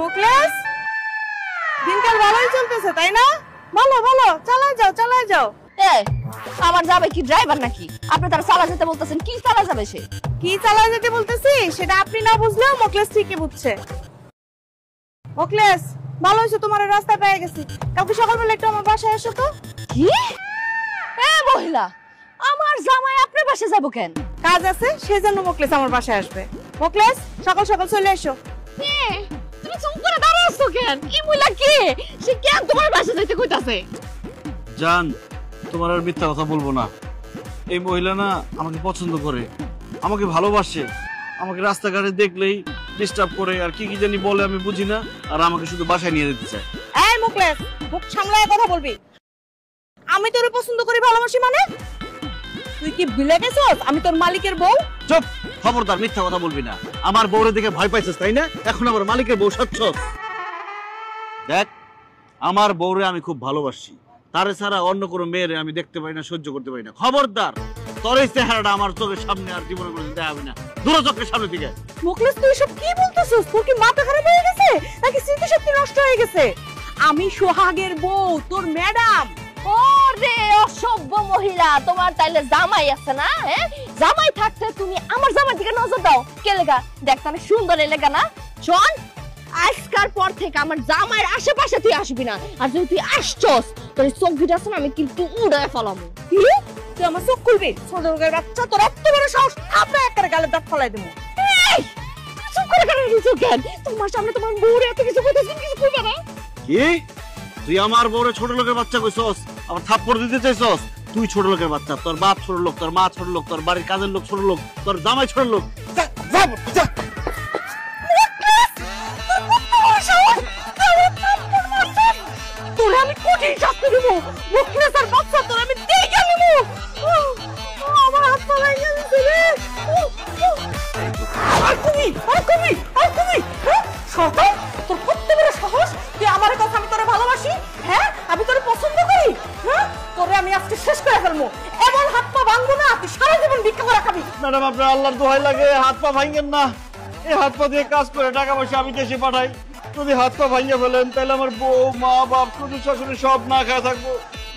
মুখলেস, দিনকাল ভালোই চলতেছে তাই না? ভালো ভালো, চালায় যাও চালায় যাও। আমার যাবে কি ড্রাইভার নাকি? আপনি তার চালা যেতে বলতেছেন, কি চালা যাবে সে? কি চালায় যেতে বলতেছি সেটা আপনি না বুঝলেও মুখলেস ঠিকই বুঝছে। মুখলেস, ভালো হয়েছে তোমার রাস্তায় পেয়ে গেছি। কালকে সকালবেলা একটু আমার বাসায় এসো তো। কি? মহিলা, আমার জামাই আপনার বাসায় যাবো কেন? কাজ আছে সেজন্য মুখলেস আমার বাসায় আসবে। মুখলেস, সকাল সকাল চলে এসো। তুমি চুপ করে দাঁড়িয়ে আছো কেন? এই মহিলা কে? সে কেন তোমার বাসায় যাইতে কইতাছে? জান, তোমার আর মিথ্যা কথা বলবো না। এই মহিলা না আমাকে পছন্দ করে, আমাকে ভালোবাসে, আমাকে রাস্তাঘাটে দেখলেই ডিস্টার্ব করে আর কি কি জানি বলে আমি বুঝি না, আর আমাকে শুধু বাসায় নিয়ে যেতে চায়। এই মুখলেস, মুখ সামলায় কথা বলবি। আমি তোরে পছন্দ করি ভালোবাসি মানে? তুই কি ভুলে গেছস আমি তোর মালিকের বউ? চুপ, খবরদার মিথ্যা কথা বলবি না। আমার বউরে দেখে ভয় পাইছিস তাই না? এখন আবার মালিকের বউ সাচ্ছস। দেখ, আমার বউরে আমি খুব ভালোবাসি, তারে ছাড়া অন্য কোনো মেয়েরে আমি দেখতে পাই না, সহ্য করতে পারি না। খবরদার, তোর এই চেহারাটা আমার চোখের সামনে আর জীবনে কোনো দেখা হবে না। দূর চোখের সামনে থেকে। মুখলেস, তুই সব কি বলতেছিস? তোর কি মাথা খারাপ হয়ে গেছে নাকি স্মৃতিশক্তি নষ্ট হয়ে গেছে? আমি সোহাগের বউ, তোর ম্যাডাম। ওরে অসভ্য মহিলা, তোমার তাইলে জামাই আছে না? জামাই থাকতে তুমি আমার জামাইর দিকে নজর দাও কে লেগা? দেখ তাহলে সুন্দর এলাকা না? শোন, আজকাল পর থেকে আমার জামাইয়ের আশেপাশে তুই আসবি না, আর যদি তুই আসছস তোর চোখ ভিটাছ না আমি কিন্তু উড়ায় ফেলামু। কি? তুই আমার চোখ খুলবি? ছোট লোকের বাচ্চা, তোর এত বড় সাহস! থাপড়া একবারে গালে দাঁত ফলাই দেবো। এই চুপ করে কেন? তোমার সামনে তোমার বউরে এত কিছু কইতেছিস, কিছু কইবা না? কি? তুই আমার বউরে ছোট লোকের বাচ্চা কইছস, আবার থাপ্পড় দিতে চাইছস? তুই ছোট লোকের বাচ্চা, তোর বাপ ছোট লোক, তোর মা ছোট লোক, তোর বাড়ির কাজের লোক ছোট লোক, তোর জামাই ছোট লোক। তোরে আমি কঠিন শাস্তি দেবো। মুখলেস আর বাচ্চা তোর আমি দেখে নেবো। আমার হাত পা লাগিয়ে দিছে রে। আর তুমি শয়তান, তোর কত বড় সাহস! তুই আমার কথা আমি তোরে ভালোবাসি, হ্যাঁ? আমি তোরে পছন্দ করি, হ্যাঁ? তোরে আমি আজকে শেষ করে ফেলবো। এমন হাত পা ভাঙবো না, তুই সারা জীবন ভিক্ষা করে খাবি। ম্যাডাম, আপনার আল্লাহর দোহাই লাগে, হাত পা ভাঙেন না। এই হাত পা দিয়ে কাজ করে টাকা পয়সা আমি দেশে পাঠাই। যদি হাত পা ভাঙিয়ে ফেলেন তাহলে আমার বউ, মা, বাপ, শ্বশুর শাশুড়ি সব না খাওয়া থাকবো।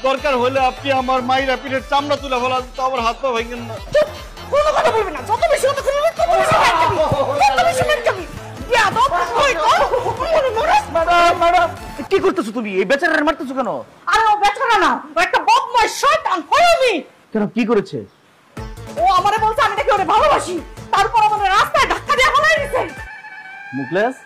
দরকার হলে আপনি আমার মায়ের পিঠের চামড়া তুলে ফেলান, তো আমার হাত পা ভাঙেন না। কোনো কথা বলবি না, যত বেশি কথা বলবি তত বেশি মার খাবি, তত বেশি মার খাবি। বেয়াদব, ওই তো ম্যাডাম, কি করতেছো তুমি? এই বেচারার মারতেছো কেন? আরে ও বেচারা না, ও একটা বদমাশ শয়তান হয়নি। কেন, কি করেছে? ও আমারে বলছে আমি নাকি ওরে ভালোবাসি, তারপর আমাদের রাস্তায় ধাক্কা দিয়ে ফেলাই দিছে। মুখলেস,